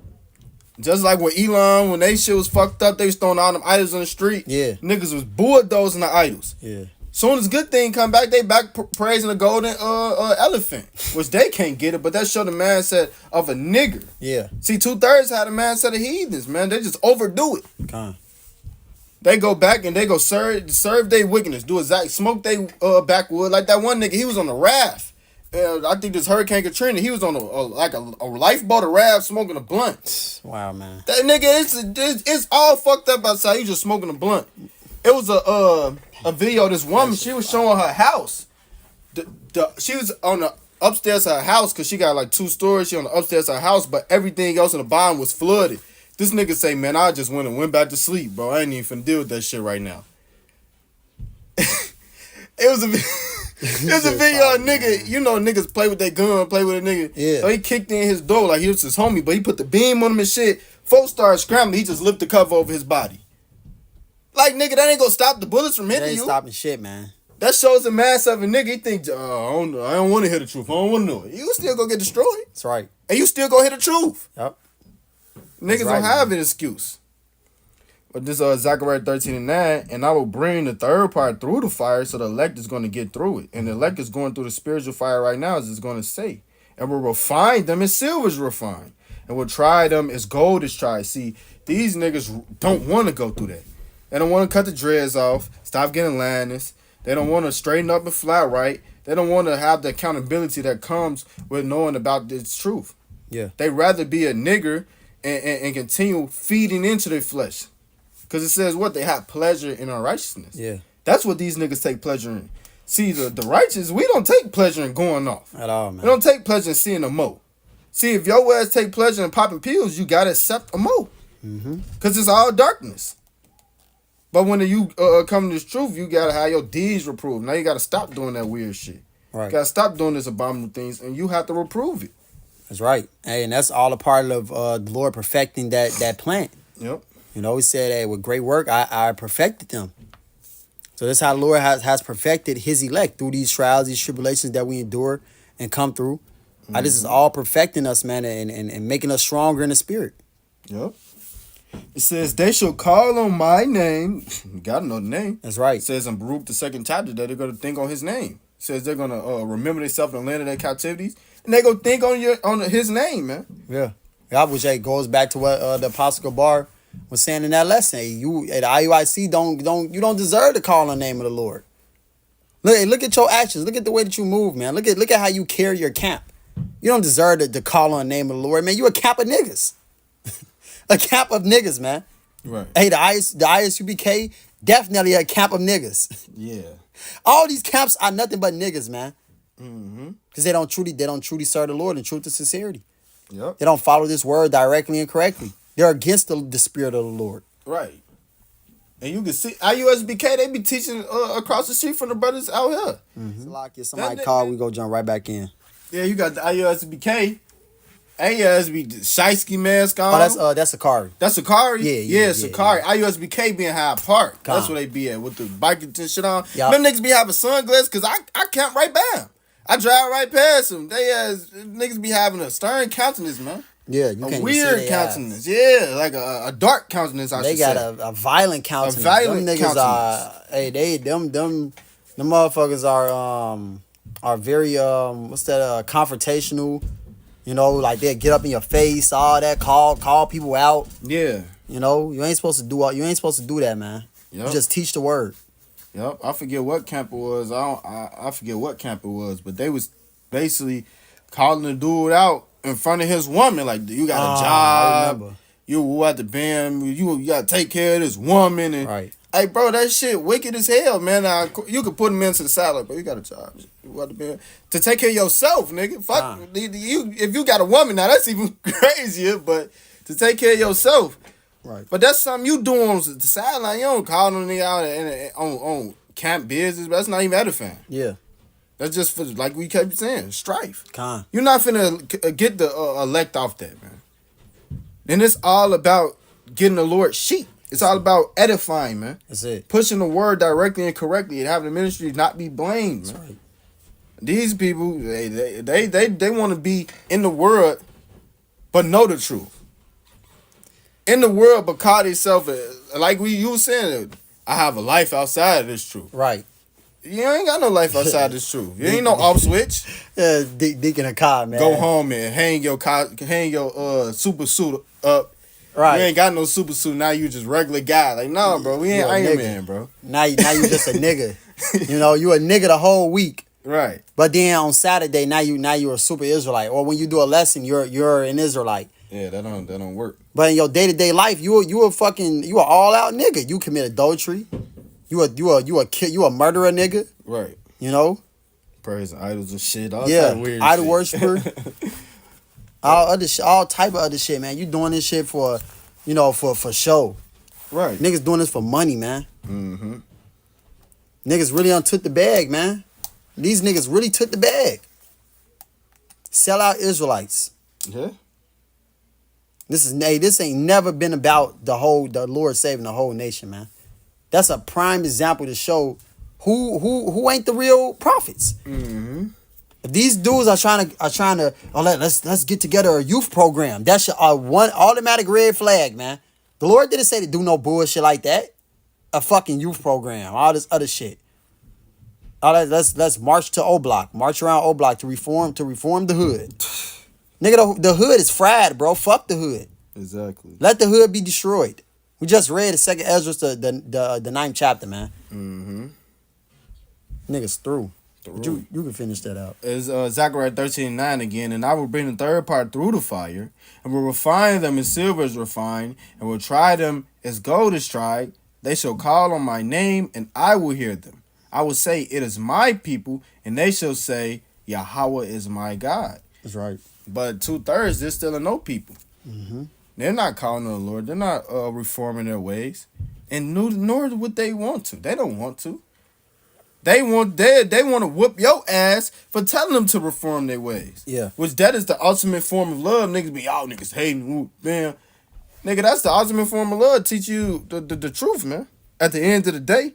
Just like when Elon, when they shit was fucked up, they was throwing all them idols on the street. Yeah. Niggas was bulldozing the idols. Yeah. Soon as good thing come back, they back praising the golden elephant, which they can't get it, but that show the mindset of a nigger. Yeah. See, 2/3 had the mindset of heathens, man. They just overdo it. Con. They go back and they go serve their wickedness, do exact smoke they backwood like that one nigga. He was on the raft. I think this Hurricane Katrina. He was on a lifeboat, a raft, smoking a blunt. Wow, man. That nigga, it's all fucked up outside. He just smoking a blunt. It was a video of this woman. She was showing her house. She was on the upstairs of her house because she got like 2 stories. She on the upstairs of her house, but everything else in the bottom was flooded. This nigga say, man, I just went back to sleep, bro. I ain't even finna deal with that shit right now. It was a video of a nigga, you know, niggas play with their gun, play with a nigga. Yeah. So he kicked in his door like he was his homie, but he put the beam on him and shit. Folks started scrambling. He just lifted the cover over his body. Like, nigga, that ain't gonna stop the bullets from hitting you. That ain't stopping shit, man. That shows the mass of a nigga. He think, I don't want to hear the truth. I don't want to know it. You still gonna get destroyed. That's right. And you still gonna hear the truth. Yep. Niggas right, don't have man. an excuse. But this Zechariah 13:9, and I will bring the third part through the fire, so the elect is going to get through it. And the elect is going through the spiritual fire right now, as it's going to say. And will refine them as silver is refined. And will try them as gold is tried. See, these niggas don't want to go through that. They don't want to cut the dreads off, stop getting landness. They don't want to straighten up and fly right. They don't want to have the accountability that comes with knowing about this truth. Yeah. They rather be a nigger and continue feeding into their flesh. Because it says what? They have pleasure in unrighteousness. Yeah. That's what these niggas take pleasure in. See, the righteous, we don't take pleasure in going off. At all, man. We don't take pleasure in seeing a mo. See, if your ass take pleasure in popping pills, you got to accept a mo. Because it's all darkness. But when you come to this truth, you got to have your deeds reproved. Now you got to stop doing that weird shit. Right. You got to stop doing this abominable things, and you have to reprove it. That's right. Hey, and that's all a part of the Lord perfecting that plant. Yep. You know, he said, hey, with great work, I perfected them. So that's how the Lord has perfected his elect through these trials, these tribulations that we endure and come through. This is all perfecting us, man, and making us stronger in the spirit. Yep. It says, they shall call on my name. You got to know the name. That's right. It says in Baruch, the 2nd chapter, that they're going to think on his name. It says they're going to remember themselves in the land of their captivities. And they're going to think on his name, man. Yeah. I wish it goes back to what the Apostle Gabar was saying in that lesson. Hey, you at IUIC don't deserve to call on the name of the Lord. Look at your actions. Look at the way that you move, man. Look at how you carry your camp. You don't deserve to call on the name of the Lord, man. You a camp of niggas. A camp of niggas, man. Right. Hey, the ISUBK, definitely a camp of niggas. Yeah. All these camps are nothing but niggas, man. Because they don't truly serve the Lord in truth and sincerity. Yep. They don't follow this word directly and correctly. They're against the spirit of the Lord. Right. And you can see IUSBK, they be teaching across the street from the brothers out here. Somebody call, we go jump right back in. Yeah, you got the IUSBK. AUSB Shiesty mask on. Oh, that's Sakari. That's Sakari? Yeah, Sakari. yeah. IUSBK be in Hyde Park. Con. That's where they be at with the biking and shit on. Yep. Them niggas be having sunglasses because I camp right by them. I drive right past them. Niggas be having a stern countenance, man. Yeah, you a can't weird see countenance. Yeah, like a dark countenance, I should say. They got a violent countenance. A violent them niggas countenance. them motherfuckers are very confrontational. You know, like they get up in your face, all that, call people out. Yeah. You know, you ain't supposed to do that, man. Yep. You just teach the word. Yep. I forget what camp it was. I forget what camp it was, but they was basically calling the dude out in front of his woman, like, you got a job. You at the band, you gotta take care of this woman, and right. Hey, bro, that shit wicked as hell, man. You could put him into the side, like, bro, you got a job. You at the band to take care of yourself, nigga. Fuck you. If you got a woman, now that's even crazier. But to take care of yourself, right? But that's something you do on the sideline. You don't call them nigga out on camp business. But that's not even edifying. Yeah. That's just for, like we kept saying, strife. Con. You're not finna get the elect off that, man. And it's all about getting the Lord's sheep. It's all about edifying, man. That's it. Pushing the word directly and correctly and having the ministry not be blamed, man. That's right. These people, they want to be in the world, but know the truth. In the world, but call themselves, like you were saying, I have a life outside of this truth. Right. You ain't got no life outside this truth. You ain't no off switch. Yeah, Deacon a car, man. Go home and hang your super suit up. Right. You ain't got no super suit. Now you just regular guy. Like, nah, bro. We ain't Iron Man, bro. Now you just a nigga. You know, you a nigga the whole week. Right. But then on Saturday, now you're a super Israelite. Or when you do a lesson, you're an Israelite. Yeah, that don't work. But in your day-to-day life, you a all out nigga. You commit adultery. You a murderer nigga. Right. You know? Praising idols and shit. All weird idol shit. Worshiper. all type of other shit, man. You doing this shit for show. Right. Niggas doing this for money, man. Mm-hmm. Niggas really took the bag, man. These niggas really took the bag. Sell out Israelites. Yeah. This ain't never been about the Lord saving the whole nation, man. That's a prime example to show who ain't the real prophets. Mm-hmm. If these dudes are trying to let's get together a youth program. That's one automatic red flag, man. The Lord didn't say to do no bullshit like that. A fucking youth program, all this other shit. All that, let's march to O Block, march around O Block to reform the hood. Nigga, the hood is fried, bro. Fuck the hood. Exactly. Let the hood be destroyed. We just read the second Ezra, the 9th chapter, man. Mm-hmm. Niggas through. You can finish that out. It's Zechariah 13:9 again. And I will bring the third part through the fire, and will refine them as silver is refined, and will try them as gold is tried. They shall call on my name, and I will hear them. I will say, it is my people, and they shall say, Yahweh is my God. That's right. But 2/3, they're still no people. Mm-hmm. They're not calling on the Lord. They're not reforming their ways. And nor would they want to. They don't want to. They want to whoop your ass for telling them to reform their ways. Yeah. Which that is the ultimate form of love. Niggas be, y'all niggas hating. Man. Nigga, that's the ultimate form of love. Teach you the truth, man. At the end of the day.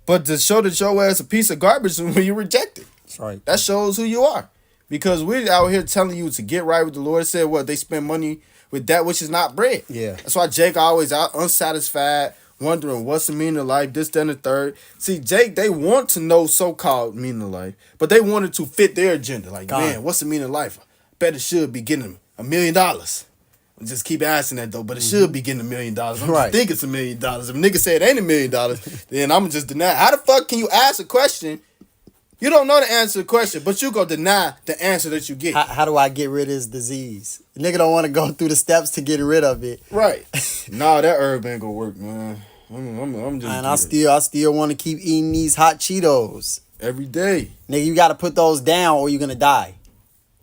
But to show that your ass a piece of garbage when you reject it. That's right. That shows who you are. Because we're out here telling you to get right with the Lord. Said what? They spend money with that which is not bread. Yeah. That's why Jake always out unsatisfied, wondering what's the meaning of life, this, then, the third. See, Jake, they want to know so-called meaning of life, but they wanted to fit their agenda. Like, man, what's the meaning of life? Bet it should be getting $1 million. Just keep asking that, though, but it should be getting $1 million. I'm just think it's $1 million. If a nigga say it ain't $1 million, then I'm just deny. How the fuck can you ask a question? You don't know the answer to the question, but you go deny the answer that you get. How do I get rid of this disease? Nigga don't want to go through the steps to get rid of it. Right. Nah, that herb ain't gonna work, man. I'm just. And I still want to keep eating these hot Cheetos every day. Nigga, you got to put those down or you're gonna die.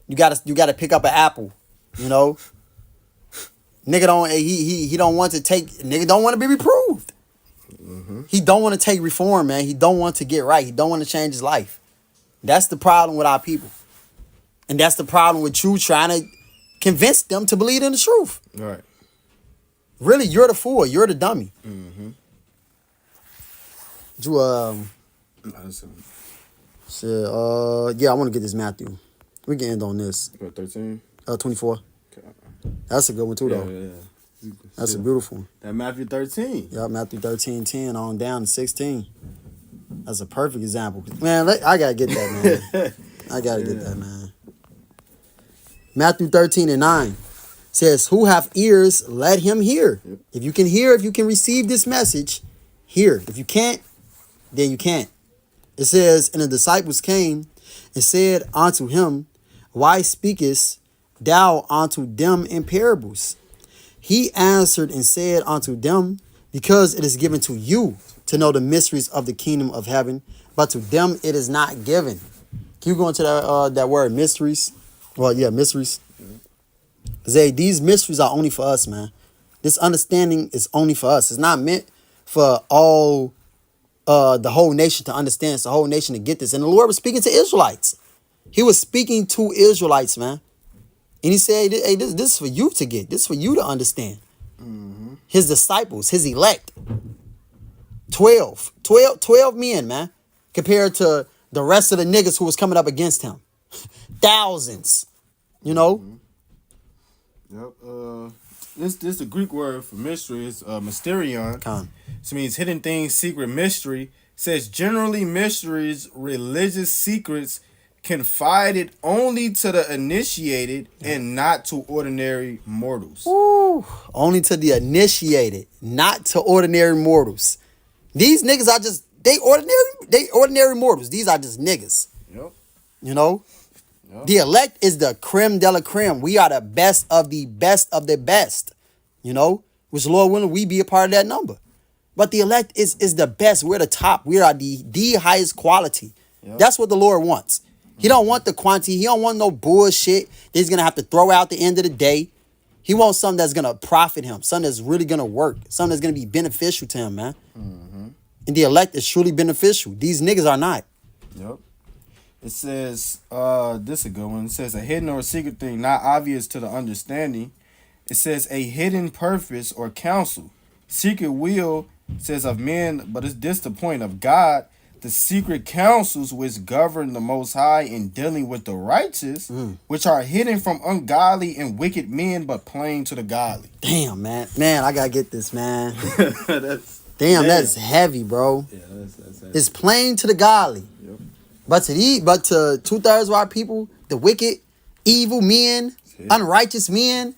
You gotta pick up an apple. You know. Nigga don't want to take. Nigga don't want to be reproved. Mm-hmm. He don't want to take reform, man. He don't want to get right. He don't want to change his life. That's the problem with our people. And that's the problem with you trying to convince them to believe in the truth. Right. Really, you're the fool. You're the dummy. Mm-hmm. Yeah, I want to get this Matthew. We can end on this. 13? 24. Okay. That's a good one too, though. Yeah. That's a beautiful one. That Matthew 13. Yeah, Matthew 13:10 on down to 16. That's a perfect example. Man, I gotta get that, man. I gotta get that, man. Matthew 13:9 says, "Who have ears, let him hear." Yep. If you can hear, if you can receive this message, hear. If you can't, then you can't. It says, "And the disciples came and said unto him, Why speakest thou unto them in parables? He answered and said unto them, Because it is given to you to know the mysteries of the kingdom of heaven, but to them it is not given." Can you go into that word mysteries? Well, yeah, mysteries. Say these mysteries are only for us, man. This understanding is only for us. It's not meant for all the whole nation to understand. It's the whole nation to get this. And the Lord was speaking to Israelites. He was speaking to Israelites, man. And he said, hey, this is for you to get. This is for you to understand. Mm-hmm. His disciples, his elect. 12 men, man. Compared to the rest of the niggas who was coming up against him. Thousands. You know? Yep. This the Greek word for mystery is mysterion. Con. This means hidden things, secret, mystery. It says generally mysteries, religious secrets confided only to the initiated and not to ordinary mortals. Ooh, only to the initiated, not to ordinary mortals. These niggas are just they ordinary mortals. These are just niggas. Yep. You know? Yep. The elect is the creme de la creme. We are the best of the best of the best. You know? Which Lord willing, we be a part of that number. But the elect is the best. We're the top. We are the highest quality. Yep. That's what the Lord wants. He don't want the quantity. He don't want no bullshit that he's going to have to throw out at the end of the day. He wants something that's going to profit him. Something that's really going to work. Something that's going to be beneficial to him, man. Mm-hmm. And the elect is truly beneficial. These niggas are not. Yep. It says, this is a good one. It says a hidden or secret thing not obvious to the understanding. It says a hidden purpose or counsel. Secret will says of men, but is this the point of God? The secret counsels which govern the Most High in dealing with the righteous, which are hidden from ungodly and wicked men, but plain to the godly. Damn, man. Man, I gotta get this, man. Damn, that's heavy, bro. Yeah, that's heavy. It's plain to the godly. Yep. But to 2/3 of our people, the wicked, evil men, unrighteous men,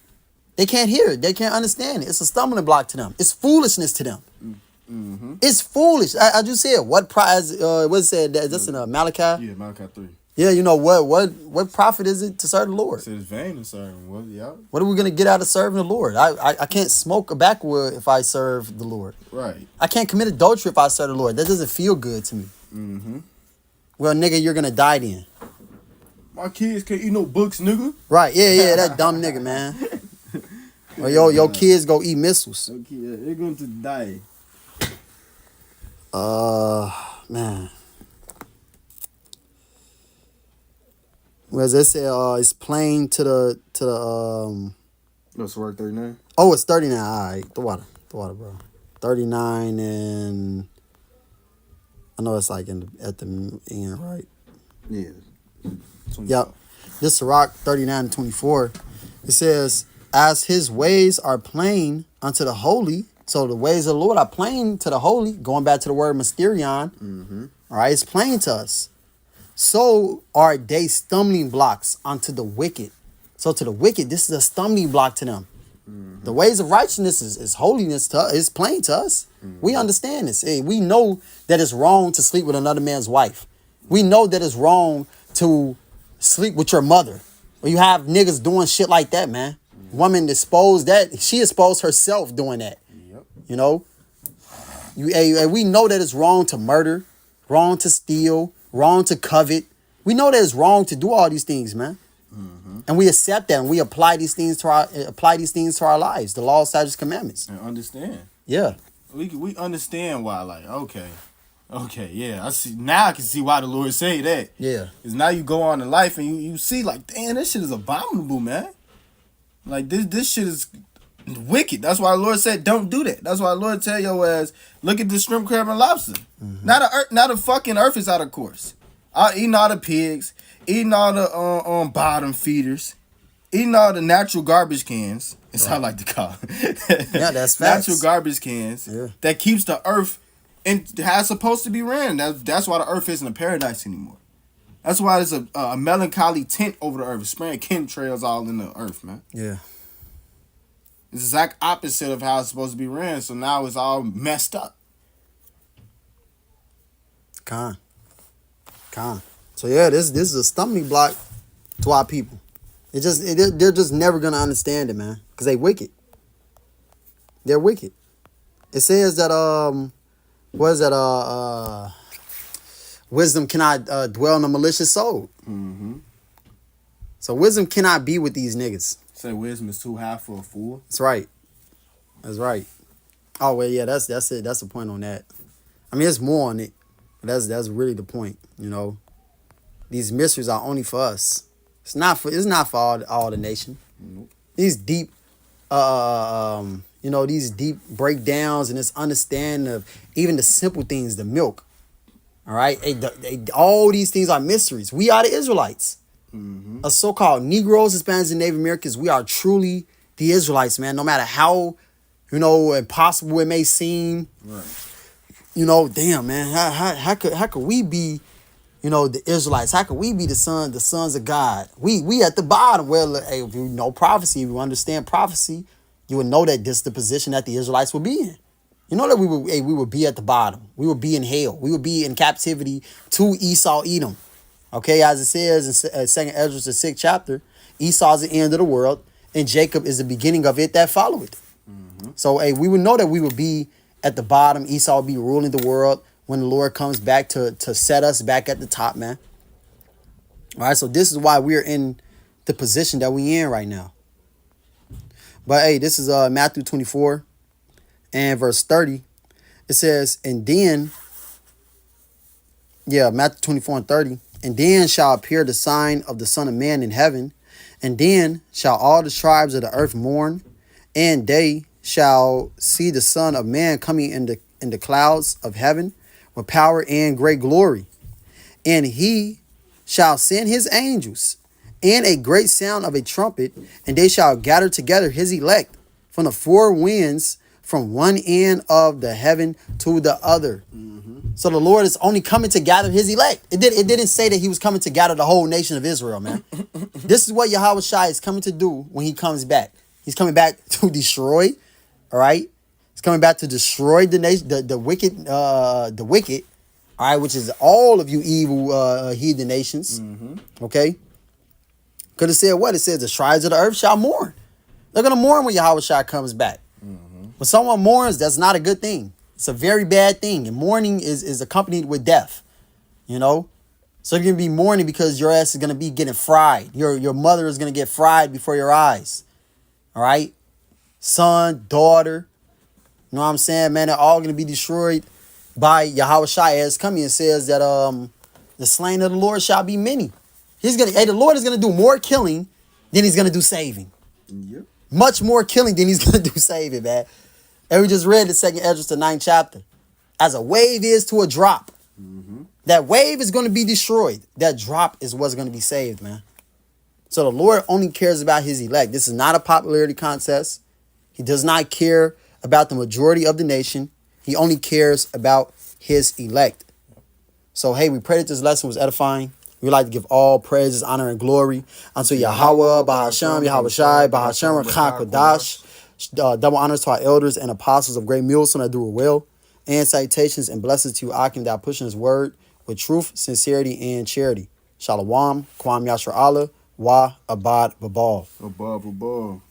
they can't hear it. They can't understand it. It's a stumbling block to them. It's foolishness to them. Mm-hmm. It's foolish. I just said what prize? What said that? That's in Malachi. Yeah, Malachi 3. Yeah, you know what profit is it to serve the Lord? It says vain to serve him. Well, yeah. What are we gonna get out of serving the Lord? I can't smoke a backwood if I serve the Lord. Right. I can't commit adultery if I serve the Lord. That doesn't feel good to me. Mm-hmm. Well, nigga, you're gonna die then. My kids can't eat no books, nigga. Right? Yeah, that dumb nigga, man. Or your kids go eat missiles. Okay, they're going to die. Man. Well, as I said, it's plain to the That's work 39. Oh, it's 39. All right, the water, bro. 39 and I know it's like at the end, right? Yeah. 25. Yep. This Sirach 39 and 24. It says, "As his ways are plain unto the holy." So the ways of the Lord are plain to the holy. Going back to the word mysterion. Mm-hmm. All right, it's plain to us. So are they stumbling blocks unto the wicked. So to the wicked, this is a stumbling block to them. Mm-hmm. The ways of righteousness is holiness to us. It's plain to us. Mm-hmm. We understand this. Hey, we know that it's wrong to sleep with another man's wife. We know that it's wrong to sleep with your mother. Or you have niggas doing shit like that, man. Mm-hmm. Woman she exposed herself doing that. Yep. You know? We know that it's wrong to murder, wrong to steal, wrong to covet. We know that it's wrong to do all these things, man. Mm-hmm. And we accept that and we apply these things to our lives, the law, statutes, commandments. And understand. Yeah. We understand why, like, okay. Okay, yeah, I see. Now I can see why the Lord say that. Yeah. Because now you go on in life and you see like, damn, this shit is abominable, man. Like this shit is wicked. That's why the Lord said don't do that. That's why the Lord tell your ass, look at the shrimp, crab, and lobster. Now the fucking earth is out of course. Eating all the pigs, eating all the bottom feeders, eating all the natural garbage cans. It's how I like to call it. Yeah, that's facts. Natural garbage cans that keeps the earth and how it's supposed to be ran. That's why the earth isn't a paradise anymore. That's why there's a melancholy tint over the earth, spraying chemtrails all in the earth, man. Yeah. It's the exact opposite of how it's supposed to be ran. So now it's all messed up. Con. So yeah, this is a stumbling block to our people. They're just never gonna understand it, man, because they wicked. They're wicked. It says that what is that wisdom cannot dwell in a malicious soul. Mm-hmm. So wisdom cannot be with these niggas. Say wisdom is too high for a fool. That's right. Oh well, yeah, that's it. That's the point on that. I mean, there's more on it, but that's really the point. You know, these mysteries are only for us. It's not for all the nation. Nope. These deep, these deep breakdowns and this understanding of even the simple things, the milk. All right, all these things are mysteries. We are the Israelites. Mm-hmm. Us so-called Negroes, Hispanics, and Native Americans. We are truly the Israelites, man. No matter how, impossible it may seem. Right. Damn, man. How could we be? The Israelites. How could we be the sons of God? We at the bottom. Well, hey, if you know prophecy, if you understand prophecy, you would know that this is the position that the Israelites would be in. You know that we would be at the bottom. We would be in hell. We would be in captivity to Esau, Edom. Okay, as it says in 2nd Ezra, the 6th chapter, Esau is the end of the world, and Jacob is the beginning of it that followeth. Mm-hmm. So, we would know that we would be at the bottom. Esau would be ruling the world when the Lord comes back to set us back at the top, man. All right, so this is why we're in the position that we in right now. But, this is Matthew 24 and verse 30. It says, Matthew 24 and 30. And then shall appear the sign of the Son of Man in heaven, and then shall all the tribes of the earth mourn, and they shall see the Son of Man coming in the clouds of heaven with power and great glory. And he shall send his angels, and a great sound of a trumpet, and they shall gather together his elect from the four winds, from one end of the heaven to the other. So the Lord is only coming to gather his elect. It didn't say that he was coming to gather the whole nation of Israel, man. This is what Yahweh Shai is coming to do when he comes back. He's coming back to destroy, all right? He's coming back to destroy the nation, the wicked, all right, which is all of you evil heathen nations, okay? Could have said what? It says the tribes of the earth shall mourn. They're going to mourn when Yahweh Shai comes back. When someone mourns, that's not a good thing. It's a very bad thing. And mourning is accompanied with death. So you're going to be mourning because your ass is going to be getting fried. Your mother is going to get fried before your eyes. All right? Son, daughter. You know what I'm saying, man? They're all going to be destroyed by Yahweh Shai as coming and says that the slain of the Lord shall be many. The Lord is going to do more killing than he's going to do saving. Yep. Much more killing than he's going to do saving, man. And we just read the 2nd Ezra, the 9th chapter. As a wave is to a drop. That wave is going to be destroyed. That drop is what's going to be saved, man. So the Lord only cares about his elect. This is not a popularity contest. He does not care about the majority of the nation. He only cares about his elect. So, hey, we pray that this lesson was edifying. We'd like to give all praises, honor, and glory unto Yahweh, Bahasham, Yahweh Shai, Bahasham, Rakha Kodash. Double honors to our elders and apostles of Great Millstone that do it well. And salutations and blessings to you, Akim, that are pushing his word with truth, sincerity, and charity. Shalom, Kwam Yashar Allah, Wa Abad Babal. Above.